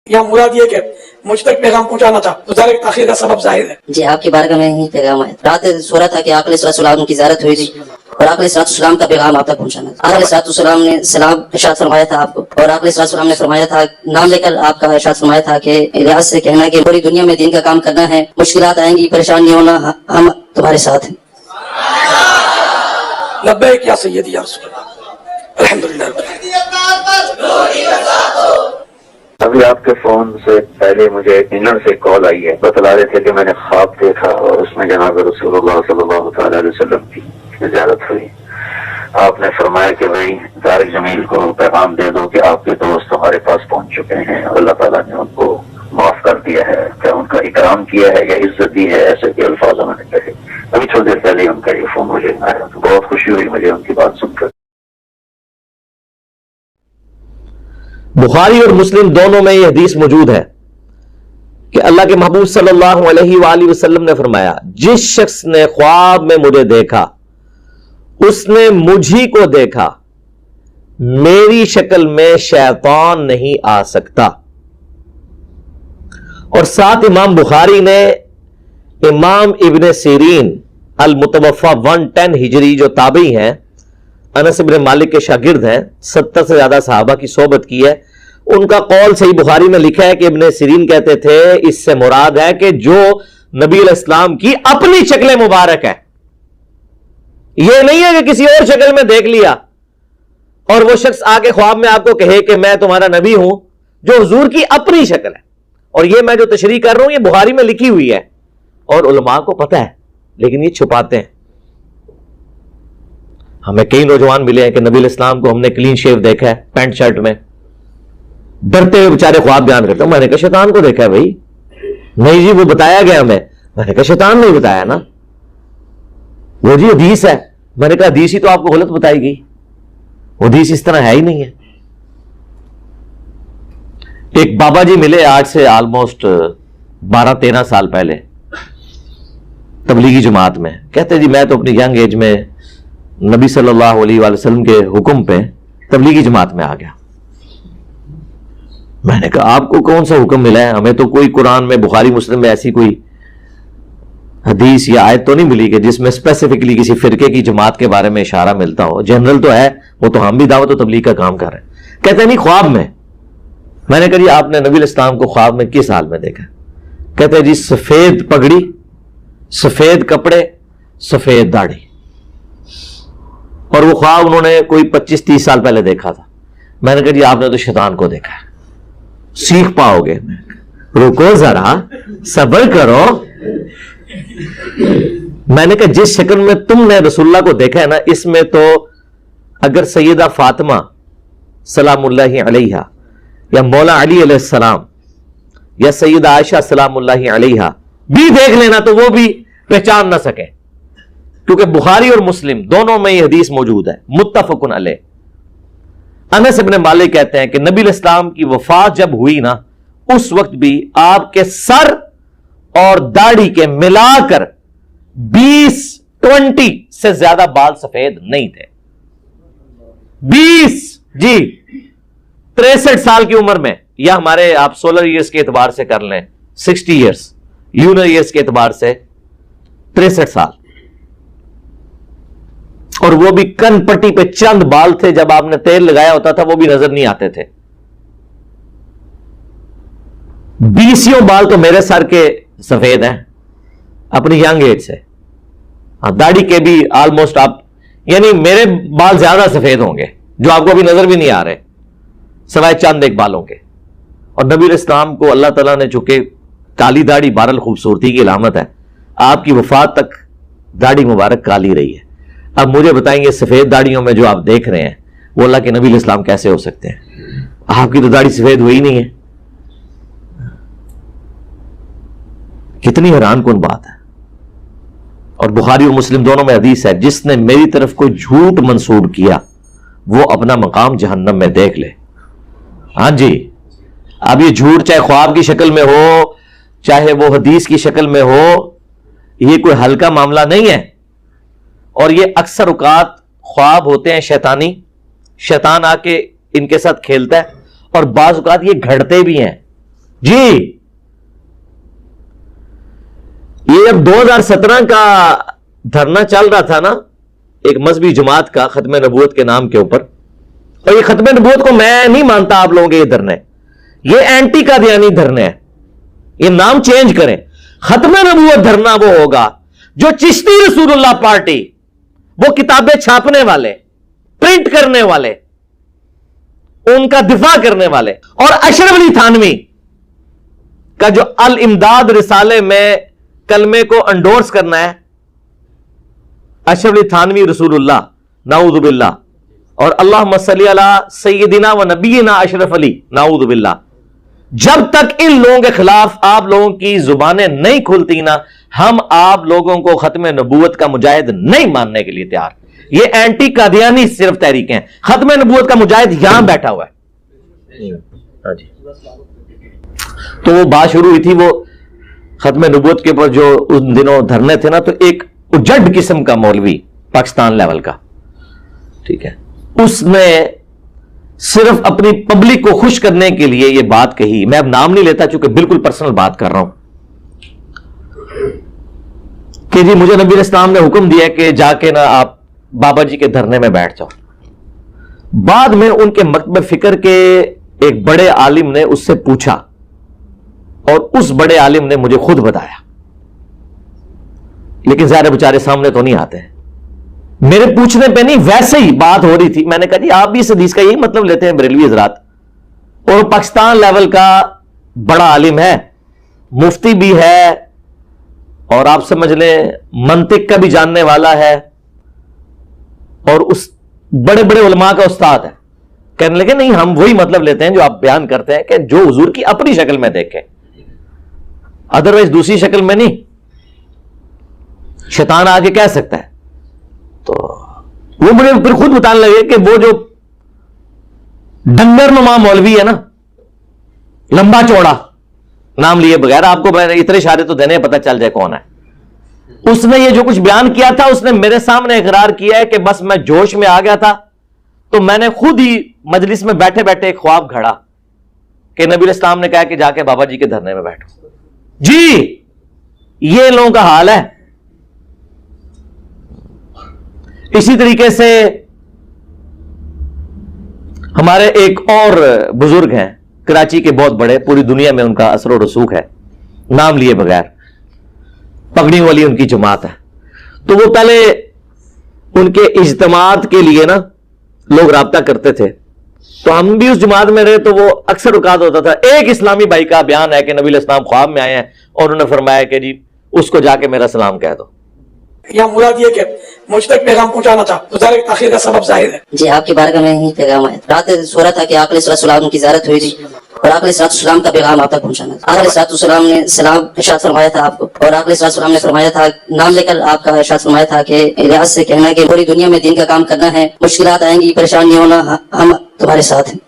یا مراد یہ کہ مجھ تک پیغام پہنچانا تھا تو ظاہر تاخیر کا سبب ظاہر ہے. جی آپ کی بارگاہ میں ہی پیغام آیا. رات سورہ تھا کہ آقا علیہ السلام کی زیارت ہوئی تھی اور آقا علیہ السلام کا پیغام آپ تک پہنچانا تھا. آقا علیہ السلام نے سلام ارشاد فرمایا تھا آپ کو, اور آقا علیہ السلام نے فرمایا تھا, نام لے کر آپ کا ارشاد فرمایا تھا کہ ریاض سے کہنا کہ پوری دنیا میں دین کا کام کرنا ہے, مشکلات آئیں گی, پریشان نہیں ہونا, ہم تمہارے ساتھ ہیں. لبیک یا سیدی یا رسول اللہ. الحمدللہ. ابھی آپ کے فون سے پہلے مجھے انگلینڈ سے کال آئی ہے, بتلا رہے تھے کہ میں نے خواب دیکھا اور اس میں جناب رسول اللہ صلی اللہ تعالی علیہ وسلم کی زیارت ہوئی. آپ نے فرمایا کہ بھائی طارق جمیل کو پیغام دے دو کہ آپ کے دوست ہمارے پاس پہنچ چکے ہیں, اللہ تعالیٰ نے ان کو معاف کر دیا ہے, کیا ان کا اکرام کیا ہے یا عزت دی ہے, ایسے کے الفاظ میں نے کہے. ابھی تھوڑی دیر پہلے ان کا یہ فون مجھے آیا تو بہت خوشی ہوئی مجھے ان کی بات سن کر. بخاری اور مسلم دونوں میں یہ حدیث موجود ہے کہ اللہ کے محبوب صلی اللہ علیہ وآلہ وسلم نے فرمایا, جس شخص نے خواب میں مجھے دیکھا اس نے مجھی کو دیکھا, میری شکل میں شیطان نہیں آ سکتا. اور ساتھ امام بخاری نے امام ابن سیرین المتوفا 110 ہجری جو تابعی ہیں, انس بن مالک کے شاگرد ہیں, 70 سے زیادہ صحابہ کی صحبت کی ہے, ان کا قول صحیح بخاری میں لکھا ہے کہ ابن سیرین کہتے تھے اس سے مراد ہے کہ جو نبی علیہ السلام کی اپنی شکل مبارک ہے, یہ نہیں ہے کہ کسی اور شکل میں دیکھ لیا اور وہ شخص آ کے خواب میں آپ کو کہے کہ میں تمہارا نبی ہوں, جو حضور کی اپنی شکل ہے. اور یہ میں جو تشریح کر رہا ہوں یہ بخاری میں لکھی ہوئی ہے اور علماء کو پتہ ہے لیکن یہ چھپاتے ہیں. ہمیں کئی نوجوان ملے ہیں کہ نبی علیہ السلام کو ہم نے کلین شیو دیکھا ہے, پینٹ شرٹ میں, ڈرتے ہوئے بیچارے خواب بیان کرتے ہیں. میں نے کہا شیطان کو دیکھا ہے بھائی. نہیں جی وہ بتایا گیا ہمیں. میں نے کہا شیطان نہیں بتایا نا, وہ جی حدیث ہے. میں نے کہا حدیث ہی تو آپ کو غلط بتائی گئی, حدیث اس طرح ہے ہی نہیں ہے. ایک بابا جی ملے آج سے آلموسٹ 12-13 سال پہلے تبلیغی جماعت میں. کہتے جی میں تو اپنی ینگ ایج میں نبی صلی اللہ علیہ وآلہ وسلم کے حکم پہ تبلیغی جماعت میں آ گیا. میں نے کہا آپ کو کون سا حکم ملا ہے؟ ہمیں تو کوئی قرآن میں بخاری مسلم میں ایسی کوئی حدیث یا آیت تو نہیں ملی کہ جس میں اسپیسیفکلی کسی فرقے کی جماعت کے بارے میں اشارہ ملتا ہو. جنرل تو ہے, وہ تو ہم بھی دعوت و تبلیغ کا کام کر رہے ہیں. کہتے نہیں خواب میں. میں نے کہا جی آپ نے نبی علیہ السلام کو خواب میں کس حال میں دیکھا؟ کہتے جی سفید پگڑی, سفید کپڑے, سفید داڑھی. اور وہ خواب انہوں نے کوئی 25-30 سال پہلے دیکھا تھا. میں نے کہا جی آپ نے تو شیطان کو دیکھا ہے, سیکھ پاؤ گے. رکو ذرا, صبر کرو. میں نے کہا جس شکل میں تم نے رسول اللہ کو دیکھا ہے نا, اس میں تو اگر سیدہ فاطمہ سلام اللہ علیہا یا مولا علی علیہ السلام یا سیدہ عائشہ سلام اللہ علیہا بھی دیکھ لینا تو وہ بھی پہچان نہ سکے, کیونکہ بخاری اور مسلم دونوں میں یہ حدیث موجود ہے متفقن علیہ. انس بن مالک کہتے ہیں کہ نبی علیہ السلام کی وفات جب ہوئی نا, اس وقت بھی آپ کے سر اور داڑھی کے ملا کر 20 سے زیادہ بال سفید نہیں تھے. 20 جی 63 سال کی عمر میں, یا ہمارے آپ سولر ایئرز کے اعتبار سے کر لیں 60 ایئرز, لونر ایئرز کے اعتبار سے 63 سال. اور وہ بھی کن پٹی پہ چند بال تھے, جب آپ نے تیل لگایا ہوتا تھا وہ بھی نظر نہیں آتے تھے. 20 بال تو میرے سر کے سفید ہیں اپنی ینگ ایج سے. داڑھی کے بھی آلموسٹ آپ, یعنی میرے بال زیادہ سفید ہوں گے جو آپ کو ابھی نظر بھی نہیں آ رہے, سوائے چند ایک بالوں کے. اور نبی علیہ السلام کو اللہ تعالیٰ نے چونکہ کالی داڑھی بہرحال خوبصورتی کی علامت ہے, آپ کی وفات تک داڑھی مبارک کالی رہی ہے. اب مجھے بتائیں گے سفید داڑھیوں میں جو آپ دیکھ رہے ہیں وہ اللہ کے نبی علیہ السلام کیسے ہو سکتے ہیں؟ آپ کی تو داڑھی سفید ہوئی نہیں ہے. کتنی حیران کن بات ہے. اور بخاری اور مسلم دونوں میں حدیث ہے, جس نے میری طرف کوئی جھوٹ منسوب کیا وہ اپنا مقام جہنم میں دیکھ لے. ہاں جی, اب یہ جھوٹ چاہے خواب کی شکل میں ہو چاہے وہ حدیث کی شکل میں ہو, یہ کوئی ہلکا معاملہ نہیں ہے. اور یہ اکثر اوقات خواب ہوتے ہیں شیطانی, شیطان آ کے ان کے ساتھ کھیلتا ہے, اور بعض اوقات یہ گھڑتے بھی ہیں. جی یہ جب 2017 کا دھرنا چل رہا تھا نا ایک مذہبی جماعت کا ختم نبوت کے نام کے اوپر، اور یہ ختم نبوت کو میں نہیں مانتا آپ لوگوں کے یہ دھرنے، یہ اینٹی قادیانی دھرنے ہیں، یہ نام چینج کریں۔ ختم نبوت دھرنا وہ ہوگا جو چشتی رسول اللہ پارٹی، وہ کتابیں چھاپنے والے، پرنٹ کرنے والے، ان کا دفاع کرنے والے، اور اشرف علی تھانوی کا جو الامداد رسالے میں کلمے کو انڈورس کرنا ہے، اشرف علی تھانوی رسول اللہ نعوذ باللہ، اور اللہم صلی علی سیدنا و نبینا اشرف علی نعوذ باللہ، جب تک ان لوگوں کے خلاف آپ لوگوں کی زبانیں نہیں کھلتی نا، ہم آپ لوگوں کو ختم نبوت کا مجاہد نہیں ماننے کے لیے تیار۔ یہ اینٹی قادیانی صرف تحریک ہیں، ختم نبوت کا مجاہد یہاں بیٹھا ہوا ہے۔ ہاں جی، تو وہ بات شروع ہوئی تھی وہ ختم نبوت کے اوپر جو ان دنوں دھرنے تھے نا، تو ایک اجڑ قسم کا مولوی پاکستان لیول کا، ٹھیک ہے، اس نے صرف اپنی پبلک کو خوش کرنے کے لیے یہ بات کہی، میں اب نام نہیں لیتا چونکہ بالکل پرسنل بات کر رہا ہوں، کہ جی مجھے نبی اسلام نے حکم دیا کہ جا کے نا آپ بابا جی کے دھرنے میں بیٹھ جاؤ۔ بعد میں ان کے مکتب فکر کے ایک بڑے عالم نے اس سے پوچھا، اور اس بڑے عالم نے مجھے خود بتایا، لیکن ظاہر بیچارے سامنے تو نہیں آتے ہیں، میرے پوچھنے پہ نہیں، ویسے ہی بات ہو رہی تھی، میں نے کہا جی آپ بھی اس حدیث کا یہی مطلب لیتے ہیں بریلوی حضرات، اور پاکستان لیول کا بڑا عالم ہے، مفتی بھی ہے، اور آپ سمجھ لیں منطق کا بھی جاننے والا ہے، اور اس بڑے بڑے علماء کا استاد ہے، کہنے لگے نہیں ہم وہی مطلب لیتے ہیں جو آپ بیان کرتے ہیں، کہ جو حضور کی اپنی شکل میں دیکھیں، ادروائز دوسری شکل میں نہیں، شیطان آگے کہہ سکتا ہے۔ تو وہ مجھے پھر خود بتانے لگے کہ وہ جو ڈنگر نما مولوی ہے نا، لمبا چوڑا، نام لیے بغیر، آپ کو اتنے اشارے تو دینے پتہ چل جائے کون ہے، اس نے یہ جو کچھ بیان کیا تھا، اس نے میرے سامنے اقرار کیا ہے کہ بس میں جوش میں آ گیا تھا، تو میں نے خود ہی مجلس میں بیٹھے بیٹھے ایک خواب گھڑا کہ نبی اسلام نے کہا کہ جا کے بابا جی کے دھرنے میں بیٹھو۔ جی یہ لوگوں کا حال ہے۔ اسی طریقے سے ہمارے ایک اور بزرگ ہیں کراچی کے، بہت بڑے، پوری دنیا میں ان کا اثر و رسوخ ہے، نام لیے بغیر، پگڑی والی ان کی جماعت ہے، تو وہ پہلے ان کے اجتماعات کے لیے نا لوگ رابطہ کرتے تھے، تو ہم بھی اس جماعت میں رہے، تو وہ اکثر اوقات ہوتا تھا ایک اسلامی بھائی کا بیان ہے کہ نبی علیہ السلام خواب میں آئے ہیں اور انہوں نے فرمایا کہ جی اس کو جا کے میرا سلام کہہ دو۔ یا مراد یہ کہ مجھ تک پیغام پہنچانا تھا، تو ظاہر تاخیر کا سبب ظاہر ہے۔ جی آپ کی بارگاہ میں ہی پیغام آیا، رات سورہ تھا کہ آقا علیہ السلام کی زیارت ہوئی تھی، اور آقا علیہ السلام کا پیغام آپ تک پہنچانا تھا۔ آقا علیہ السلام نے سلام ارشاد فرمایا تھا آپ کو، اور آقا علیہ السلام نے فرمایا تھا، نام لے کر آپ کا ارشاد فرمایا تھا کہ ریاض سے کہنا کہ پوری دنیا میں دین کا کام کرنا ہے، مشکلات آئیں گی، پریشان نہیں ہونا، ہم تمہارے ساتھ ہیں۔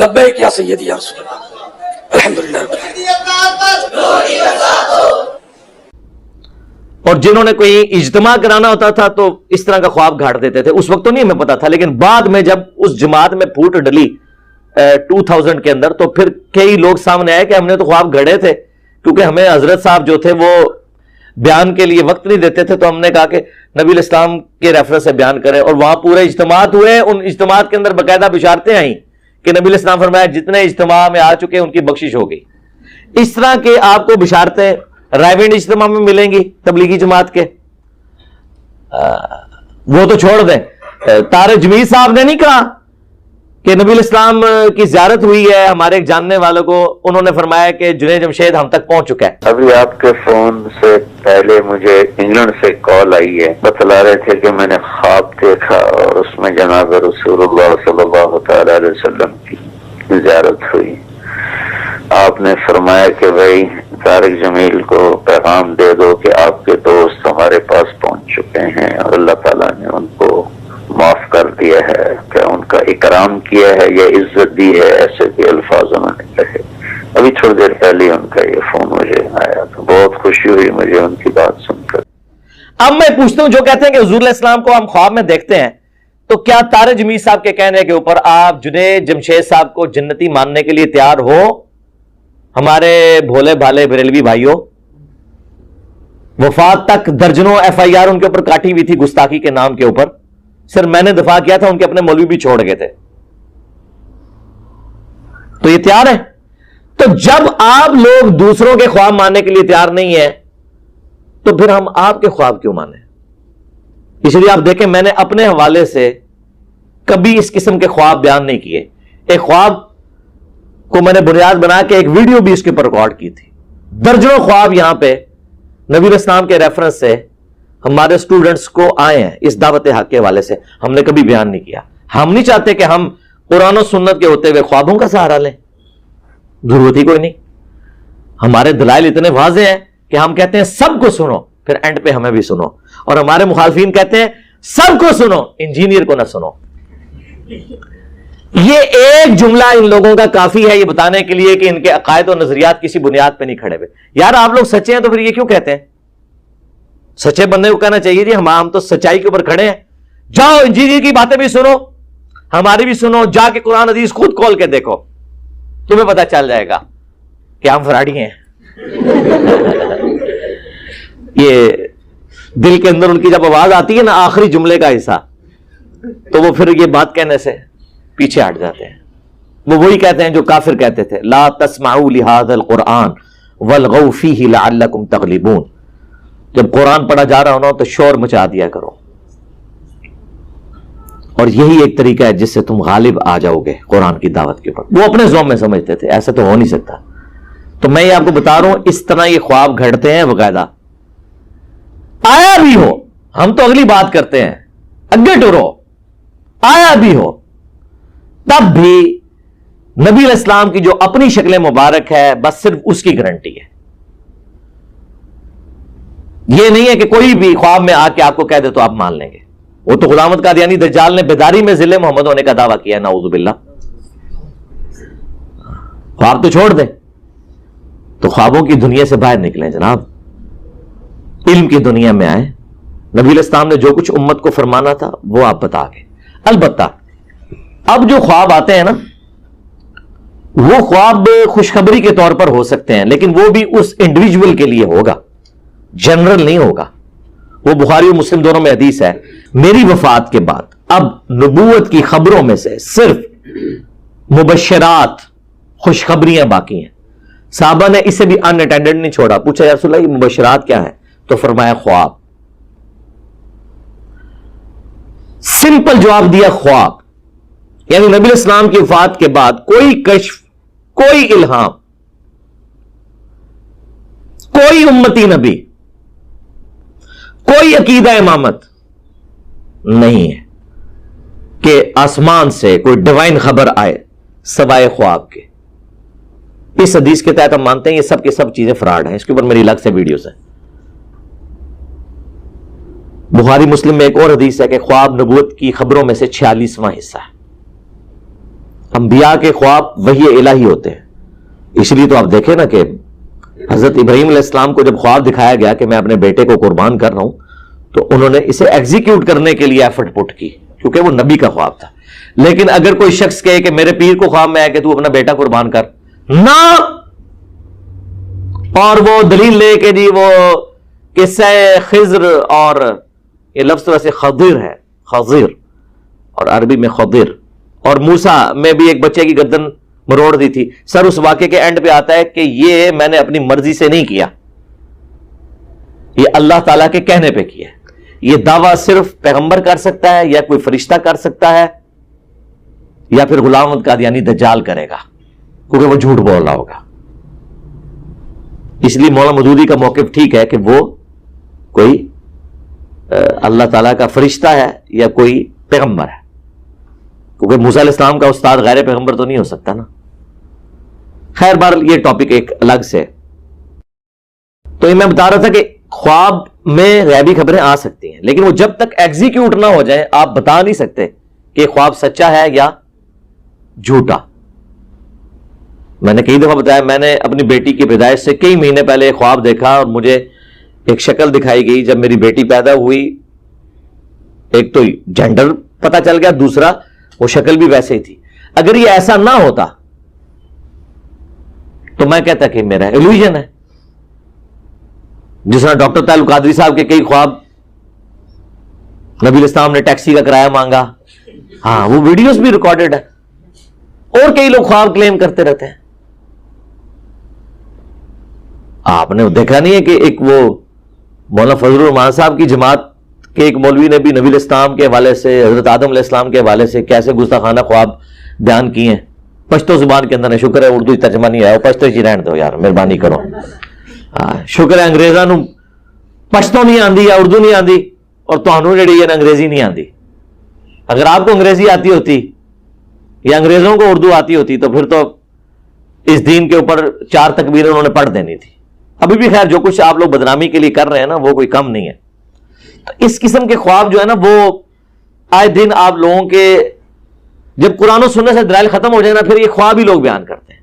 لبیک یا سیدی یا رسول اللہ، الحمدللہ رب العالمین۔ اور جنہوں نے کوئی اجتماع کرانا ہوتا تھا تو اس طرح کا خواب گھاڑ دیتے تھے، اس وقت تو نہیں ہمیں پتا تھا، لیکن بعد میں جب اس جماعت میں پھوٹ ڈلی 2000 کے اندر، تو پھر کئی لوگ سامنے آئے کہ ہم نے تو خواب گھڑے تھے، کیونکہ ہمیں حضرت صاحب جو تھے وہ بیان کے لیے وقت نہیں دیتے تھے، تو ہم نے کہا کہ نبی علیہ السلام کے ریفرنس سے بیان کریں، اور وہاں پورے اجتماعات ہوئے، ان اجتماعات کے اندر باقاعدہ بشارتیں آئیں کہ نبی علیہ السلام فرمایا جتنے اجتماع میں آ چکے ان کی بخشش ہو گئی۔ اس طرح کے آپ کو بشارتیں رائیونڈ اجتماع میں ملیں گی تبلیغی جماعت کے، وہ تو چھوڑ دیں، طارق جمیل صاحب نے نہیں کہا کہ نبی علیہ السلام کی زیارت ہوئی ہے، ہمارے ایک جاننے والوں کو انہوں نے فرمایا کہ جنید جمشید ہم تک پہنچ چکا ہے۔ ابھی آپ کے فون سے پہلے مجھے انگلینڈ سے کال آئی ہے، بتلا رہے تھے کہ میں نے خواب دیکھا اور اس میں جناب رسول اللہ صلی اللہ تعالی علیہ وسلم کی زیارت ہوئی۔ آپ نے فرمایا کہ بھائی طارق جمیل کو پیغام دے دو کہ آپ کے دوست ہمارے پاس پہنچ چکے ہیں اور اللہ تعالیٰ نے ان کو معاف کر دیا ہے، کہ ان کا اکرام کیا ہے یا عزت دی ہے، ایسے بھی الفاظ انہوں نے کہے۔ ابھی تھوڑی دیر پہلے ان کا یہ فون مجھے آیا تو بہت خوشی ہوئی مجھے ان کی بات سن کر۔ اب میں پوچھتا ہوں، جو کہتے ہیں کہ حضور علیہ السلام کو ہم خواب میں دیکھتے ہیں، تو کیا طارق جمیل صاحب کے کہنے کے اوپر آپ جنید جمشید صاحب کو جنتی ماننے کے لیے تیار ہو؟ ہمارے بھولے بھالے بریلوی بھائیوں، وفات تک درجنوں ایف آئی آر ان کے اوپر کاٹی ہوئی تھی گستاخی کے نام کے اوپر، صرف میں نے دفاع کیا تھا، ان کے اپنے مولوی بھی چھوڑ گئے تھے، تو یہ تیار ہے؟ تو جب آپ لوگ دوسروں کے خواب ماننے کے لیے تیار نہیں ہیں تو پھر ہم آپ کے خواب کیوں مانیں؟ اس لیے آپ دیکھیں میں نے اپنے حوالے سے کبھی اس قسم کے خواب بیان نہیں کیے. ایک خواب کو میں نے بنیاد بنا کے ایک ویڈیو بھی اس کے اوپر ریکارڈ کی تھی. درجنوں خواب یہاں پہ نبی اسلام کے ریفرنس سے ہمارے اسٹوڈنٹس کو آئے ہیں اس دعوت حق کے حوالے سے، ہم نے کبھی بیان نہیں کیا. ہم نہیں چاہتے کہ ہم قرآن و سنت کے ہوتے ہوئے خوابوں کا سہارا لیں، ضرورت ہی کوئی نہیں. ہمارے دلائل اتنے واضح ہیں کہ ہم کہتے ہیں سب کو سنو، پھر اینڈ پہ ہمیں بھی سنو، اور ہمارے مخالفین کہتے ہیں سب کو سنو، انجینئر کو نہ سنو. یہ ایک جملہ ان لوگوں کا کافی ہے یہ بتانے کے لیے کہ ان کے عقائد و نظریات کسی بنیاد پہ نہیں کھڑے ہوئے. یار آپ لوگ سچے ہیں تو پھر یہ کیوں کہتے ہیں؟ سچے بندے کو کہنا چاہیے جی ہم تو سچائی کے اوپر کھڑے ہیں، جاؤ انجینئر کی باتیں بھی سنو، ہماری بھی سنو، جا کے قرآن حدیث خود کھول کے دیکھو، تمہیں پتا چل جائے گا کہ ہم فراڈی ہیں. یہ دل کے اندر ان کی جب آواز آتی ہے نا آخری جملے کا حصہ، تو وہ پھر یہ بات کہنے سے پیچھے ہٹ جاتے ہیں. وہ وہی کہتے ہیں جو کافر کہتے تھے، لا تسمعوا لهذا القرآن والغوا فيه لعلكم تغلبون. جب قرآن پڑھا جا رہا ہونا تو شور مچا دیا کرو، اور یہی ایک طریقہ ہے جس سے تم غالب آ جاؤ گے قرآن کی دعوت کے اوپر. وہ اپنے ذوق میں سمجھتے تھے، ایسا تو ہو نہیں سکتا. تو میں یہ آپ کو بتا رہا ہوں اس طرح یہ خواب گھڑتے ہیں باقاعدہ. آیا بھی ہو، ہم تو اگلی بات کرتے ہیں، اگے ٹورو آیا بھی ہو تب بھی نبی علیہ السلام کی جو اپنی شکل مبارک ہے بس صرف اس کی گارنٹی ہے. یہ نہیں ہے کہ کوئی بھی خواب میں آ کے آپ کو کہہ دے تو آپ مان لیں گے. وہ تو غلامت قادیانی دجال نے بیداری میں ذل محمد ہونے کا دعویٰ کیا ہے، نعوذ باللہ. خواب تو چھوڑ دیں، تو خوابوں کی دنیا سے باہر نکلیں جناب، علم کی دنیا میں آئیں. نبی علیہ السلام نے جو کچھ امت کو فرمانا تھا وہ آپ بتا گئے. البتہ اب جو خواب آتے ہیں نا وہ خواب خوشخبری کے طور پر ہو سکتے ہیں، لیکن وہ بھی اس انڈیویجول کے لیے ہوگا، جنرل نہیں ہوگا. وہ بخاری و مسلم دونوں میں حدیث ہے، میری وفات کے بعد اب نبوت کی خبروں میں سے صرف مبشرات خوشخبریاں باقی ہیں. صحابہ نے اسے بھی ان اٹینڈڈ نہیں چھوڑا. پوچھا یا رسول اللہ یہ مبشرات کیا ہے؟ تو فرمایا خواب. سمپل جواب دیا، خواب. یعنی نبی علیہ السلام کی وفات کے بعد کوئی کشف، کوئی الہام، کوئی امتی نبی، کوئی عقیدہ امامت نہیں ہے کہ آسمان سے کوئی ڈیوائن خبر آئے سوائے خواب کے. اس حدیث کے تحت ہم مانتے ہیں یہ سب کی سب چیزیں فراڈ ہیں. اس کے اوپر میری الگ سے ویڈیوز ہیں. بخاری مسلم میں ایک اور حدیث ہے کہ خواب نبوت کی خبروں میں سے 46واں حصہ ہے. انبیاء کے خواب وحی الہی ہوتے ہیں. اس لیے تو آپ دیکھیں نا کہ حضرت ابراہیم علیہ السلام کو جب خواب دکھایا گیا کہ میں اپنے بیٹے کو قربان کر رہا ہوں تو انہوں نے اسے ایگزیکیوٹ کرنے کے لیے ایفرٹ پٹ کی کیونکہ وہ نبی کا خواب تھا. لیکن اگر کوئی شخص کہے کہ میرے پیر کو خواب میں آیا کہ تو اپنا بیٹا قربان کر، نہ، اور وہ دلیل لے کے جی وہ قصہ خضر، اور یہ لفظ ویسے خضر ہے، خضر اور عربی میں خضر، اور موسیٰ میں بھی ایک بچے کی گردن مروڑ دی تھی. سر اس واقعے کے اینڈ پہ آتا ہے کہ یہ میں نے اپنی مرضی سے نہیں کیا، یہ اللہ تعالیٰ کے کہنے پہ کیا. یہ دعویٰ صرف پیغمبر کر سکتا ہے یا کوئی فرشتہ کر سکتا ہے یا پھر غلام احمد قادیانی دجال کرے گا کیونکہ وہ جھوٹ بول رہا ہوگا. اس لیے مولانا مودودی کا موقف ٹھیک ہے کہ وہ کوئی اللہ تعالیٰ کا فرشتہ ہے یا کوئی پیغمبر ہے، کیونکہ موسیٰ علیہ السلام کا استاد غیر پیغمبر تو نہیں ہو سکتا نا. خیر بار یہ ٹاپک ایک الگ سے. تو یہ میں بتا رہا تھا کہ خواب میں غیبی خبریں آ سکتی ہیں، لیکن وہ جب تک ایگزیکیوٹ نہ ہو جائیں آپ بتا نہیں سکتے کہ خواب سچا ہے یا جھوٹا. میں نے کئی دفعہ بتایا میں نے اپنی بیٹی کی پیدائش سے کئی مہینے پہلے خواب دیکھا اور مجھے ایک شکل دکھائی گئی. جب میری بیٹی پیدا ہوئی ایک تو جینڈر پتہ چل گیا دوسرا وہ شکل بھی ویسے ہی تھی. اگر یہ ایسا نہ ہوتا تو میں کہتا کہ میرا ایلوژن ہے. جس طرح ڈاکٹر تعلق قادری صاحب کے کئی خواب، نبی الاسلام نے ٹیکسی کا کرایہ مانگا، ہاں وہ ویڈیوز بھی ریکارڈڈ ہے، اور کئی لوگ خواب کلیم کرتے رہتے ہیں. آپ نے دیکھا نہیں ہے کہ ایک وہ مولانا فضل الرحمان صاحب کی جماعت کے ایک مولوی نے بھی نبی الاسلام کے حوالے سے، حضرت آدم علیہ السلام کے حوالے سے کیسے گستاخانہ خواب بیان کیے ہیں پشتو زبان کے اندر. شکر ہے اردو ترجمہ نہیں آیا، پشتو ہی رہن دو یار، مہربانی کرو. شکر ہے انگریزاں نو پشتو نہیں آندی یا اردو نہیں آندی، اور تانوں جڑی ہے انگریزی نہیں آندی. اگر آپ کو انگریزی آتی ہوتی یا انگریزوں کو اردو آتی ہوتی تو پھر تو اس دین کے اوپر 4 تکبیریں انہوں نے پڑھ دینی تھی. ابھی بھی خیر جو کچھ آپ لوگ بدنامی کے لیے کر رہے ہیں نا وہ کوئی کم نہیں ہے. تو اس قسم کے خواب جو ہے نا وہ آئے دن آپ لوگوں کے، جب قرآن و سنت سے دلائل ختم ہو جائے نا پھر یہ خواب ہی لوگ بیان کرتے ہیں.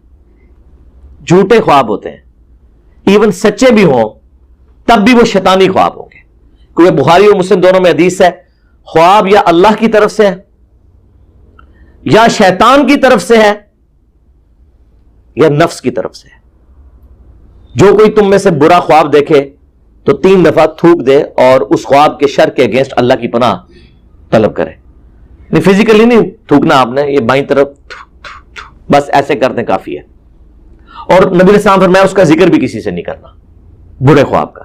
جھوٹے خواب ہوتے ہیں، ایون سچے بھی ہوں تب بھی وہ شیطانی خواب ہوں گے. کیونکہ بخاری اور مسلم دونوں میں حدیث ہے، خواب یا اللہ کی طرف سے ہے یا شیطان کی طرف سے ہے یا نفس کی طرف سے ہے. جو کوئی تم میں سے برا خواب دیکھے تو 3 دفعہ تھوک دے اور اس خواب کے شر کے اگینسٹ اللہ کی پناہ طلب کرے. نہیں فزیکلی نہیں تھوکنا آپ نے، یہ بائیں طرف بس ایسے کرتے کافی ہے. اور نبی علیہ السلام فرمایا اس کا ذکر بھی کسی سے نہیں کرنا برے خواب کا.